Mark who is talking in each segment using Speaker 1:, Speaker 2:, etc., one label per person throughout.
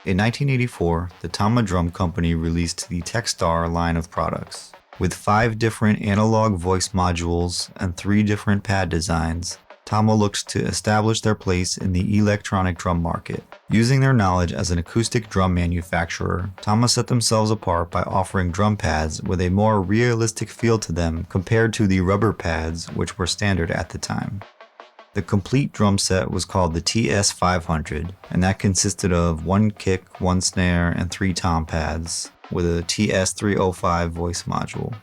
Speaker 1: In 1984, the TAMA Drum Company released the Techstar line of products. With 5 different analog voice modules and 3 different pad designs, TAMA looked to establish their place in the electronic drum market. Using their knowledge as an acoustic drum manufacturer, TAMA set themselves apart by offering drum pads with a more realistic feel to them compared to the rubber pads which were standard at the time. The complete drum set was called the TS500, and that consisted of 1 kick, 1 snare, and 3 tom pads, with a TS305 voice module.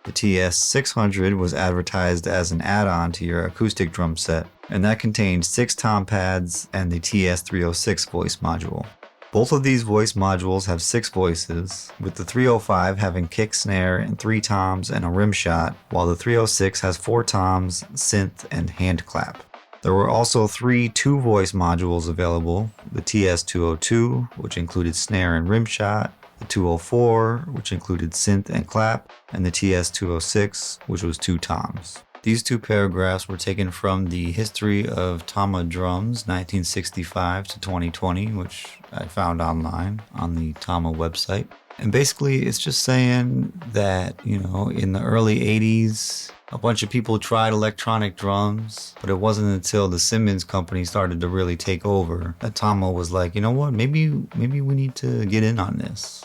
Speaker 1: The TS600 was advertised as an add-on to your acoustic drum set, and that contained 6 tom pads and the TS306 voice module. Both of these voice modules have 6 voices, with the 305 having kick, snare, and 3 toms and a rim shot, while the 306 has 4 toms, synth, and hand clap. There were also 3 2-voice modules available, the TS202, which included snare and rim shot, the 204, which included synth and clap, and the TS206, which was 2 toms. These 2 paragraphs were taken from the History of TAMA Drums 1965 to 2020, which I found online on the TAMA website. And basically it's just saying that, in the early 80s, a bunch of people tried electronic drums, but it wasn't until the Simmons company started to really take over that TAMA was like, you know what, maybe we need to get in on this.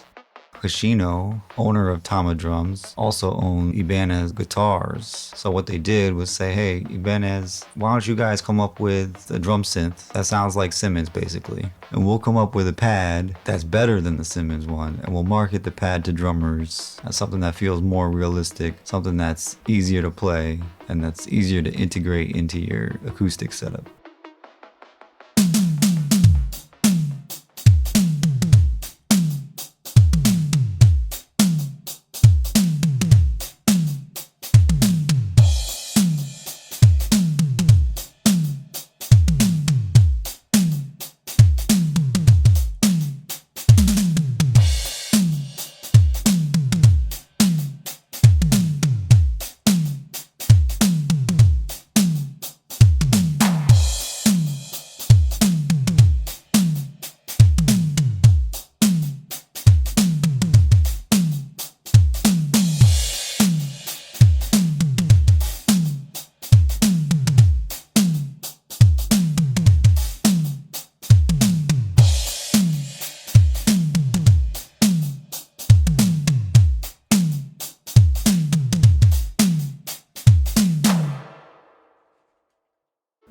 Speaker 1: Hoshino, owner of TAMA Drums, also owned Ibanez guitars. So what they did was say, hey, Ibanez, why don't you guys come up with a drum synth that sounds like Simmons basically? And we'll come up with a pad that's better than the Simmons one, and we'll market the pad to drummers as something that feels more realistic, something that's easier to play, and that's easier to integrate into your acoustic setup.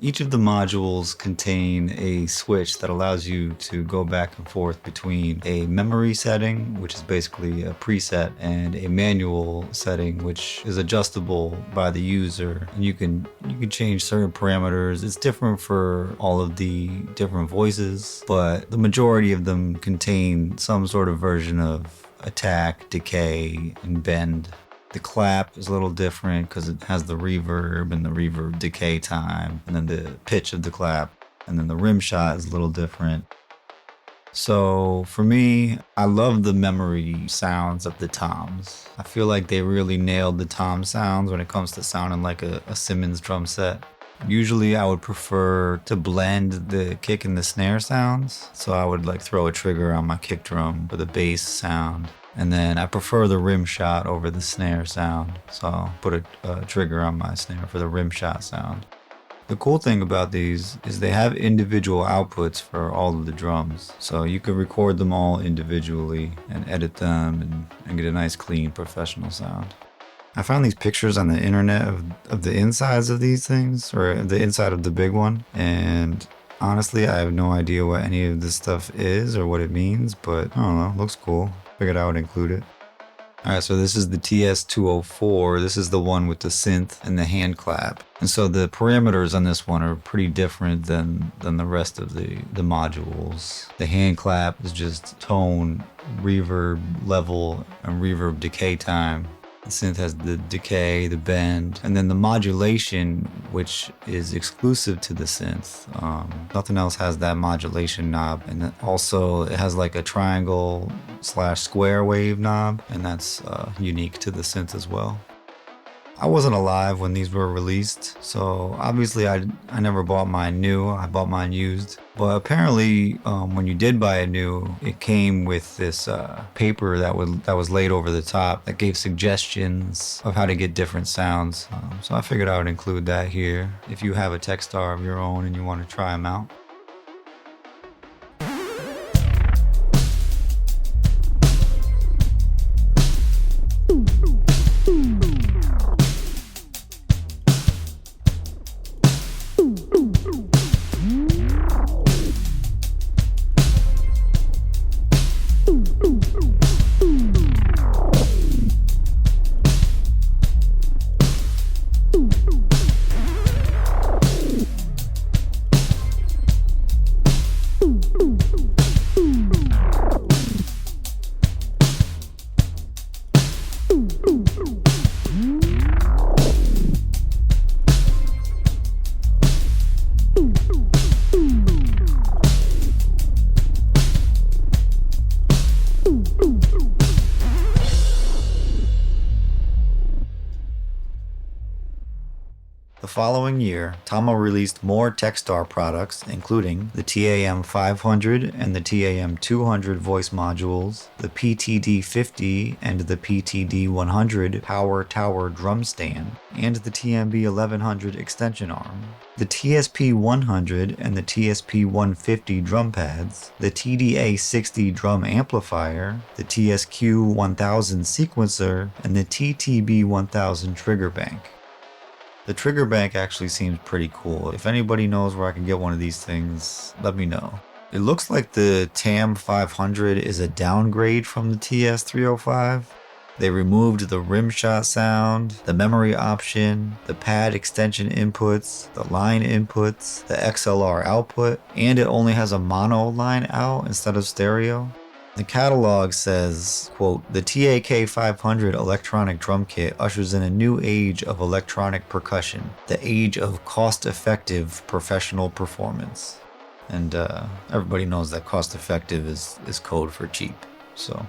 Speaker 1: Each of the modules contain a switch that allows you to go back and forth between a memory setting, which is basically a preset, and a manual setting, which is adjustable by the user. And you can change certain parameters. It's different for all of the different voices, but the majority of them contain some sort of version of attack, decay, and bend. The clap is a little different because it has the reverb and the reverb decay time, and then the pitch of the clap, and then the rim shot is a little different. So for me, I love the memory sounds of the toms. I feel like they really nailed the tom sounds when it comes to sounding like a Simmons drum set. Usually I would prefer to blend the kick and the snare sounds, so I would throw a trigger on my kick drum for the bass sound. And then I prefer the rim shot over the snare sound, so I'll put a trigger on my snare for the rim shot sound. The cool thing about these is they have individual outputs for all of the drums, so you can record them all individually and edit them and get a nice clean professional sound. I found these pictures on the internet of the insides of these things, or the inside of the big one, and honestly I have no idea what any of this stuff is or what it means, but I don't know, looks cool. Figured I would include it. Alright, so this is the TS204. This is the one with the synth and the hand clap. And so the parameters on this one are pretty different than the rest of the modules. The hand clap is just tone, reverb level, and reverb decay time. The synth has the decay, the bend, and then the modulation, which is exclusive to the synth. Nothing else has that modulation knob. And then also it has a triangle/square wave knob, and that's unique to the synth as well. I wasn't alive when these were released, so obviously I never bought mine new. I bought mine used. But apparently, when you did buy it new, it came with this paper that was laid over the top that gave suggestions of how to get different sounds. So I figured I would include that here if you have a Techstar of your own and you want to try them out. The following year, TAMA released more Techstar products, including the TAM 500 and the TAM 200 voice modules, the PTD 50 and the PTD 100 power tower drum stand, and the TMB 1100 extension arm, the TSP 100 and the TSP 150 drum pads, the TDA 60 drum amplifier, the TSQ 1000 sequencer, and the TTB 1000 trigger bank. The trigger bank actually seems pretty cool. If anybody knows where I can get one of these things, let me know. It looks like the TAM 500 is a downgrade from the TS305. They removed the rim shot sound, the memory option, the pad extension inputs, the line inputs, the XLR output, and it only has a mono line out instead of stereo. The catalog says, quote, "The TAK 500 electronic drum kit ushers in a new age of electronic percussion, the age of cost-effective professional performance." And everybody knows that cost-effective is code for cheap. So